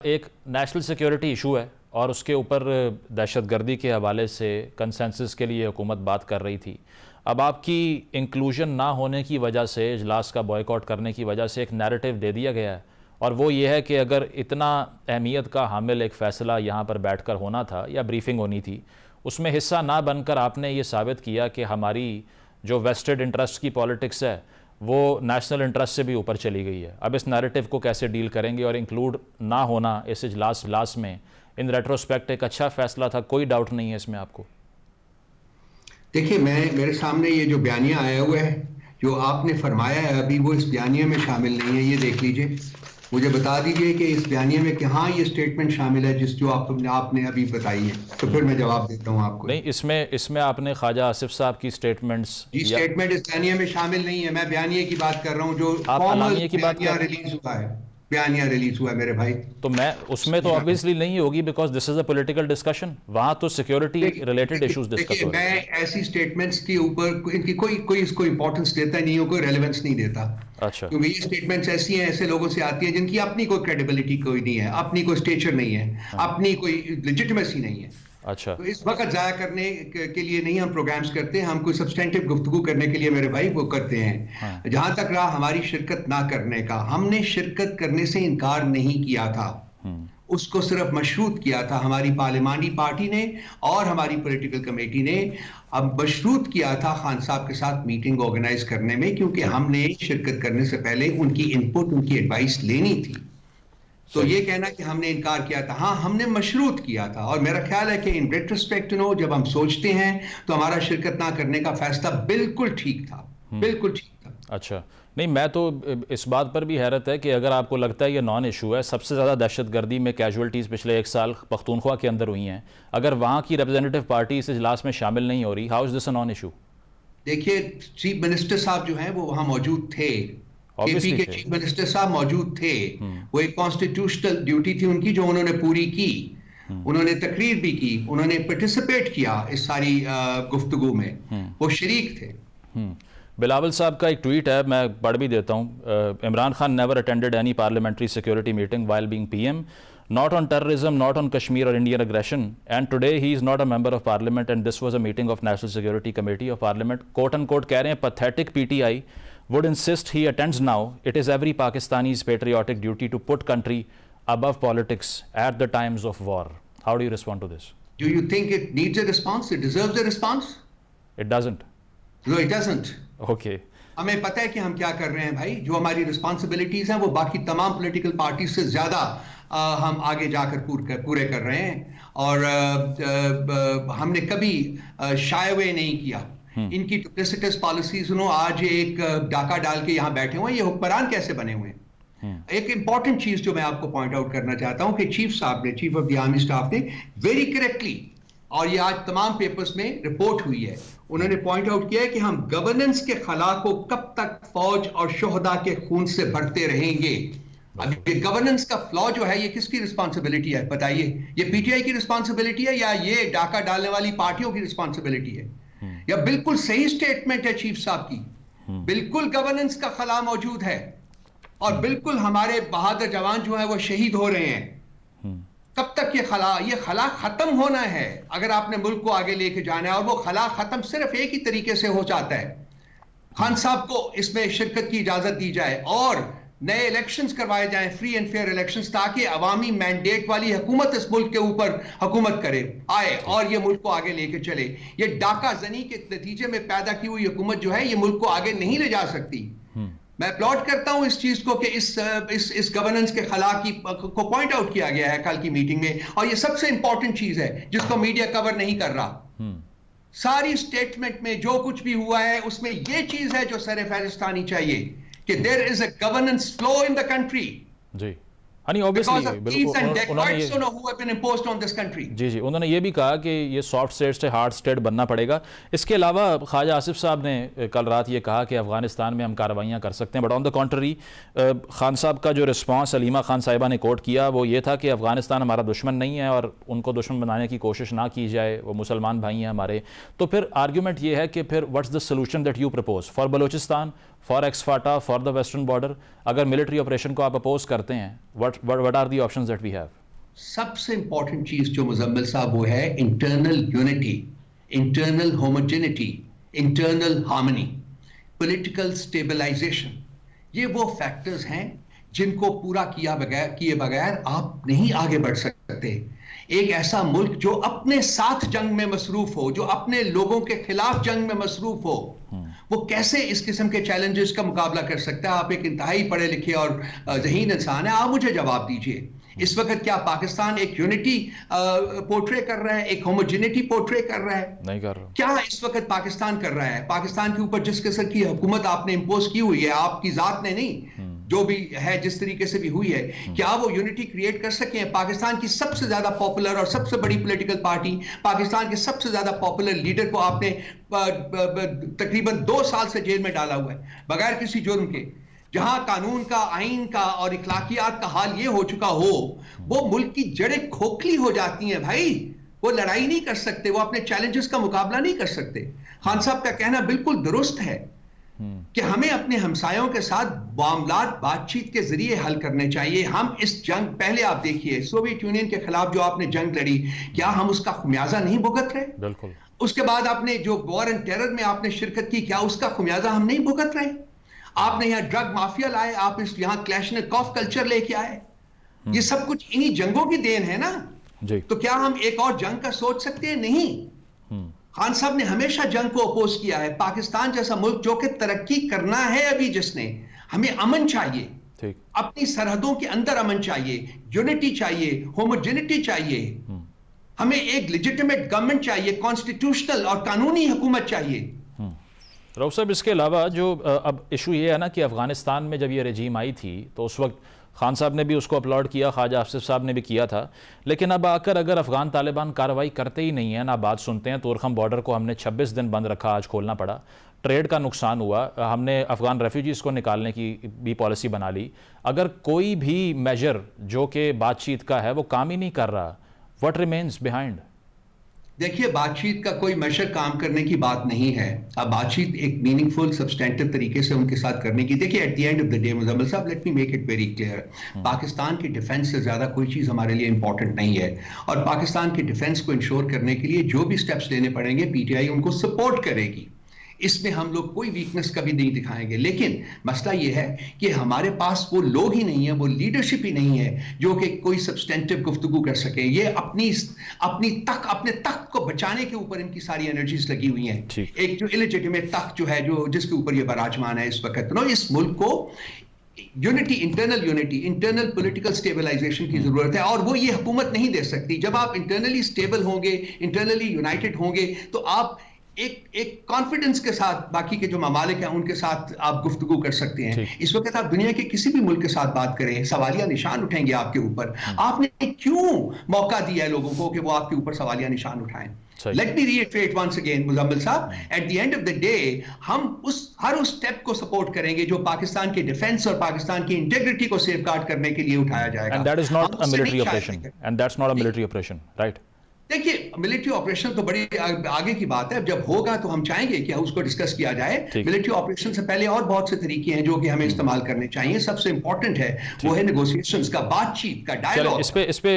एक national security issue है और उसके ऊपर दहशतगर्दी के हवाले से कंसेंसस के लिए हुकूमत बात कर रही थी। अब आपकी इंक्लूजन ना होने की वजह से, इजलास का बॉयकॉट करने की वजह से एक नैरेटिव दे दिया गया है और वो ये है कि अगर इतना अहमियत का हामिल एक फ़ैसला यहाँ पर बैठकर होना था या ब्रीफिंग होनी थी, उसमें हिस्सा ना बनकर आपने ये साबित किया कि हमारी जो वेस्टेड इंटरेस्ट की पॉलिटिक्स है वो नेशनल इंटरेस्ट से भी ऊपर चली गई है। अब इस नैरेटिव को कैसे डील करेंगे? और इंक्लूड ना होना इस इजलास में इन रेट्रोस्पेक्ट एक अच्छा फ़ैसला था, कोई डाउट नहीं है इसमें आपको? देखिए, मेरे सामने ये जो बयानिया आया हुआ है, जो आपने फरमाया है अभी, वो इस बयानिया में शामिल नहीं है। ये देख लीजिए, मुझे बता दीजिए कि इस बयानिया में कहाँ ये स्टेटमेंट शामिल है जो आपने अभी बताई है, तो फिर मैं जवाब देता हूँ आपको। नहीं, इसमें आपने ख्वाजा आसिफ साहब की स्टेटमेंट्स, ये स्टेटमेंट इस बयानिया में शामिल नहीं है। मैं बयानिया की बात कर रहा हूँ, जो फॉर्मल की बात रिलीज हुआ है, बयानिया रिलीज हुआ है मेरे भाई। तो मैं उसमें तो ऑब्वियसली नहीं होगी, because this is a political discussion. वहां तो सिक्योरिटी रिलेटेड इश्यूज डिस्कस हो रहे हैं। मैं ऐसी स्टेटमेंट्स के ऊपर इनकी कोई इसको इंपॉर्टेंस देता नहीं हो, कोई रेलेवेंस नहीं देता। अच्छा, क्योंकि ये स्टेटमेंट्स ऐसी हैं, ऐसे लोगों से आती हैं जिनकी अपनी कोई क्रेडिबिलिटी कोई नहीं है, अपनी कोई स्टेचर नहीं है, अपनी कोई लेजिटिमेसी नहीं है। अच्छा, तो इस वक्त जाया करने के लिए नहीं हम प्रोग्राम्स करते, हम कोई सब्सटेंटिव गुफ्तगू करने के लिए मेरे भाई वो करते हैं। जहां तक रहा हमारी शिरकत ना करने का, हमने शिरकत करने से इनकार नहीं किया था, उसको सिर्फ मशरूत किया था हमारी पार्लिमानी पार्टी ने और हमारी पॉलिटिकल कमेटी ने। अब मशरूत किया था खान साहब के साथ मीटिंग ऑर्गेनाइज करने में, क्योंकि हमने शिरकत करने से पहले उनकी इनपुट, उनकी एडवाइस लेनी थी। तो ये कहना कि हमने इनकार किया था, हाँ, हमने मशरूत किया था। और मेरा ख्याल है कि इन रेट्रोस्पेक्ट जब हम सोचते हैं तो हमारा शिरकत ना करने का फैसला बिल्कुल ठीक था, बिल्कुल ठीक था। अच्छा, नहीं, मैं तो इस बात पर भी हैरत है कि अगर आपको लगता है ये नॉन इशू है, सबसे ज़्यादा दहशतगर्दी में कैजुअल्टीज़ पिछले 1 साल पख्तूनख्वा के अंदर हुई हैं, अगर वहाँ की रिप्रेजेंटेटिव पार्टी इस इजलास में शामिल नहीं हो रही, how is this a non issue? देखिए, चीफ मिनिस्टर साहब जो हैं वो वहाँ मौजूद थे, केपी के चीफ मिनिस्टर साहब मौजूद थे। वो एक कॉन्स्टिट्यूशनल ड्यूटी थी उनकी जो उन्होंने पूरी की। उन्होंने तकरीर भी की, उन्होंने पार्टिसिपेट किया इस सारी गुफ्तगू में, वो शरीक थे। बिलावल साहब का एक ट्वीट है, मैं पढ़ भी देता हूँ। Imran Khan never attended any parliamentary security meeting while being PM, not on terrorism, not on Kashmir or Indian aggression, and today he is not a member of parliament and this was a meeting of National Security Committee of Parliament. Quote unquote कह रहे हैं, pathetic PTI would insist he attends now. It is every Pakistani's patriotic duty to put country above politics at the times of war. How do you respond to this? Do you think it needs a response? It deserves a response? It doesn't. No, it doesn't. Okay. हमें पता है कि हम क्या कर रहे हैं भाई। जो हमारी रिस्पॉन्सिबिलिटीज हैं वो बाकी तमाम पॉलिटिकल पार्टी से ज्यादा हम आगे जाकर पूरे कर रहे हैं। और हमने कभी शाय अवे नहीं किया। इनकी डुप्लिसिटस पॉलिसीज, आज एक डाका डाल के यहाँ बैठे हुए हैं, ये हुक्मरान कैसे बने हुए हैं। एक इंपॉर्टेंट चीज जो मैं आपको पॉइंट आउट करना चाहता हूं कि चीफ साहब ने, chief of the army staff ने वेरी करेक्टली, और ये आज तमाम पेपर्स में रिपोर्ट हुई है, उन्होंने पॉइंट आउट किया है कि हम गवर्नेंस के खला को कब तक फौज और शोहदा के खून से भरते रहेंगे। अब ये गवर्नेंस का फ्लॉ जो है, ये किसकी रिस्पॉन्सिबिलिटी है बताइए? ये पीटीआई की रिस्पॉन्सिबिलिटी है या ये डाका डालने वाली पार्टियों की रिस्पॉन्सिबिलिटी है? या बिल्कुल सही स्टेटमेंट है चीफ साहब की, बिल्कुल गवर्नेंस का खला मौजूद है और बिल्कुल हमारे बहादुर जवान जो है वो शहीद हो रहे हैं। कब तक ये खला खत्म होना है अगर आपने मुल्क को आगे लेके जाना है, और वो खला खत्म सिर्फ एक ही तरीके से हो जाता है, खान साहब को इसमें शिरकत की इजाजत दी जाए और नए इलेक्शंस करवाए जाएं, फ्री एंड फेयर इलेक्शंस, ताकि अवामी मैंडेट वाली हुकूमत इस मुल्क के ऊपर हुकूमत करे आए और ये मुल्क को आगे लेके चले। ये डाका जनी के नतीजे में पैदा की हुई हुकूमत जो है, ये मुल्क को आगे नहीं ले जा सकती। मैं अपलॉड करता हूं इस चीज को कि इस गवर्नेंस के खला को पॉइंट आउट किया गया है कल की मीटिंग में, और ये सबसे इंपॉर्टेंट चीज है जिसको मीडिया कवर नहीं कर रहा। सारी स्टेटमेंट में जो कुछ भी हुआ है उसमें ये चीज है जो सर फहरिस्त आनी चाहिए कि there is a governance flow in the country. जी, हाँ, ऑब्वियसली जी, उन्होंने ये भी कहा कि ये सॉफ्ट स्टेट से हार्ड स्टेट बनना पड़ेगा। इसके अलावा ख्वाजा आसिफ साहब ने कल रात ये कहा कि अफगानिस्तान में हम कार्रवाइयाँ कर सकते हैं, but on the contrary Khan साहब का जो रिस्पांस अलीमा खान साहिबा ने कोट किया वो ये था कि अफगानिस्तान हमारा दुश्मन नहीं है और उनको दुश्मन बनाने की कोशिश ना की जाए, वो मुसलमान भाई हैं हमारे। तो फिर आर्ग्यूमेंट ये है कि फिर what's the solution that you propose for Balochistan, for ex FATA, for the western border? अगर मिलिट्री ऑपरेशन को आप अपोज करते हैं, what are the options that we have? सबसे इंपॉर्टेंट चीज जो मुजम्मिल साहब वो है internal unity, internal homogeneity, internal harmony, political stabilisation. ये वो फैक्टर्स हैं जिनको पूरा किए बगैर आप नहीं आगे बढ़ सकते। एक ऐसा मुल्क जो अपने साथ जंग में मसरूफ हो, जो अपने लोगों के खिलाफ जंग में मसरूफ हो, वो कैसे इस किस्म के चैलेंजेस का मुकाबला कर सकता है? आप एक इंतहाई पढ़े लिखे और ज़हीन इंसान है, आप मुझे जवाब दीजिए। इस वक्त क्या पाकिस्तान एक यूनिटी पोर्ट्रे कर रहा है, एक होमोजेनिटी पोर्ट्रे कर रहा है? नहीं कर रहा। क्या इस वक्त पाकिस्तान कर रहा है? पाकिस्तान के ऊपर जिस किस्म की हुकूमत आपने इंपोज की हुई है, आपकी जात ने नहीं, जो भी है जिस तरीके से भी हुई है, क्या वो यूनिटी क्रिएट कर सके? पाकिस्तान की सबसे ज्यादा पॉपुलर और सबसे बड़ी पॉलिटिकल पार्टी, पाकिस्तान के सबसे ज्यादा पॉपुलर लीडर को आपने तकरीबन 2 साल से जेल में डाला हुआ है बगैर किसी जुर्म के। जहां कानून का, आइन का और इखलाकियात का हाल ये हो चुका हो, वो मुल्क की जड़ें खोखली हो जाती हैं भाई। वो लड़ाई नहीं कर सकते, वो अपने चैलेंजेस का मुकाबला नहीं कर सकते। खान साहब का कहना बिल्कुल दुरुस्त है कि हमें अपने हमसायों के साथ मामलात बातचीत के जरिए हल करने चाहिए। हम इस जंग, पहले आप देखिए सोवियत यूनियन के खिलाफ जो आपने जंग लड़ी, क्या हम उसका खुमियाजा नहीं भुगत रहे? बिल्कुल। उसके बाद आपने जो वॉर एंड टेरर में आपने शिरकत की, क्या उसका खुमियाजा हम नहीं भुगत रहे? आपने यहाँ ड्रग माफिया लाए, आप इस यहाँ क्लैशनिकोव कल्चर लेके आए, ये सब कुछ इन्हीं जंगों की देन है ना जी। तो क्या हम एक और जंग का सोच सकते हैं? नहीं। खान साहब ने हमेशा जंग को अपोज किया है। पाकिस्तान जैसा मुल्क जो कि तरक्की करना है अभी, जिसने, हमें अमन चाहिए, अपनी सरहदों के अंदर अमन चाहिए, यूनिटी चाहिए, होमोजेनिटी चाहिए, हमें एक लेजिटिमेट गवर्नमेंट चाहिए, कॉन्स्टिट्यूशनल और कानूनी हुकूमत चाहिए। रऊफ साहब, इसके अलावा जो अब इशू ये है ना कि अफगानिस्तान में जब ये रजीम आई थी तो उस वक्त खान साहब ने भी उसको अपलॉड किया, ख्वाजा आसिफ साहब ने भी किया था, लेकिन अब आकर अगर अफगान तालिबान कार्रवाई करते ही नहीं है, ना बात सुनते हैं। तोरखम बॉर्डर को हमने 26 दिन बंद रखा, आज खोलना पड़ा, ट्रेड का नुकसान हुआ, हमने अफगान रेफ्यूजीज़ को निकालने की भी पॉलिसी बना ली। अगर कोई भी मेजर जो कि बातचीत का है वो काम ही नहीं कर रहा, व्हाट रिमेन्स बिहाइंड? देखिए, बातचीत का कोई मेजर काम करने की बात नहीं है। अब बातचीत एक मीनिंगफुल सब्सटेंटिव तरीके से उनके साथ करने की, देखिए at the end of the day Muzammil साहब, let me make it very clear, Pakistan की डिफेंस से ज्यादा कोई चीज हमारे लिए इंपॉर्टेंट नहीं है। और पाकिस्तान की डिफेंस को इंश्योर करने के लिए जो भी स्टेप्स लेने पड़ेंगे, पीटीआई उनको सपोर्ट करेगी। इसमें हम लोग कोई वीकनेस कभी नहीं दिखाएंगे। लेकिन मसला यह है कि हमारे पास वो लोग ही नहीं है, वो लीडरशिप ही नहीं है जो कि कोई सब्सटेंटिव गुफ्तगू कर सके। ये अपने तख्त को बचाने के ऊपर इनकी सारी एनर्जीज लगी हुई हैं। एक जो इलेजिटिमेट तख्त जो है, जो जिसके ऊपर ये बराजमान है इस वक्त, नो, इस मुल्क को यूनिटी, इंटरनल पॉलिटिकल स्टेबलाइजेशन की जरूरत है, और वो ये हुकूमत नहीं दे सकती। जब आप इंटरनली स्टेबल होंगे, इंटरनली यूनाइटेड होंगे, तो आप एक कॉन्फिडेंस के साथ बाकी के जो ममालिक हैं उनके साथ आप गुफ्तगू कर सकते हैं। इस वक्त आप दुनिया के किसी भी मुल्क के साथ बात करें, सवालिया निशान उठेंगे आपके ऊपर। आपने क्यों मौका दिया है लोगों को कि वो आपके ऊपर सवालिया निशान उठाएं? Let me reiterate once again Muzammil साहब, at the end of the day हम हर उस स्टेप को सपोर्ट करेंगे जो पाकिस्तान के डिफेंस और पाकिस्तान की इंटेग्रिटी को सेफगार्ड करने के लिए उठाया जाएगा। And that is not a military operation, and that's not a military operation, right? देखिए, मिलिट्री ऑपरेशन तो बड़ी आगे की बात है। जब होगा तो हम चाहेंगे कि उसको डिस्कस किया जाए। मिलिट्री ऑपरेशन से पहले और बहुत से तरीके हैं जो कि हमें इस्तेमाल करने चाहिए। सबसे इंपॉर्टेंट है वो है नेगोशिएशंस का, बातचीत का, डायलॉग। इस पे